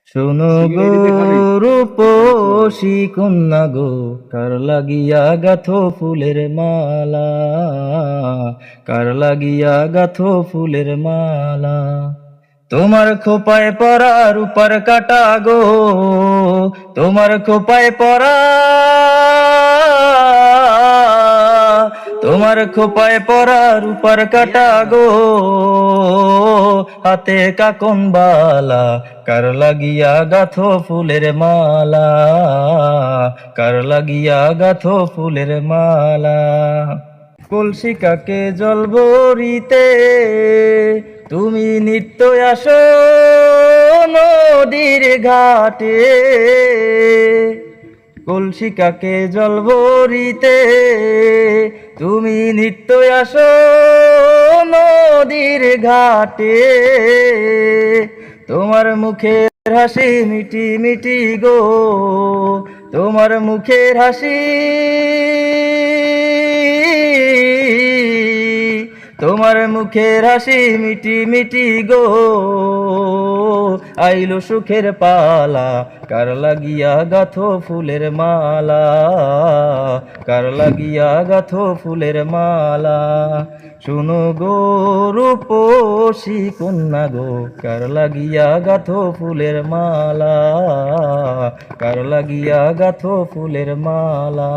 শোনো গো রূপসী কন্যা গো, কার লাগিয়া গাথো ফুলের মালা, কার লাগিয়া গাথো ফুলের মালা। তোমার খোপায় পরা রূপার কাটা গো, তোমার খোপায় পরা, তোমার খোপায় পরা রূপার কাটা গো, হাতে কাকন বালা, কার লাগিয়া গাথো ফুলের মালা, কার লাগিয়া গাথো ফুলের মালা। কলসি কাকে জল ভরিতে তুমি নিত্য আসো নদীর ঘাটে, কলসি কাকে জল ভরিতে তুমি নিত্য আসো নদীর ঘাটে। তোমার মুখের হাসি মিটি মিটি গো, তোমার মুখের হাসি, তোমার মুখের হাসি মিটি মিটি গো, আইলো সুখের পালা, কার লাগিয়া গাথো ফুলের মালা, কার লাগিয়া গাথো ফুলের মালা। শুনো গো রূপসী কন্যা গো, কার লাগিয়া গাথো ফুলের মালা, কার লাগিয়া গাথো ফুলের মালা।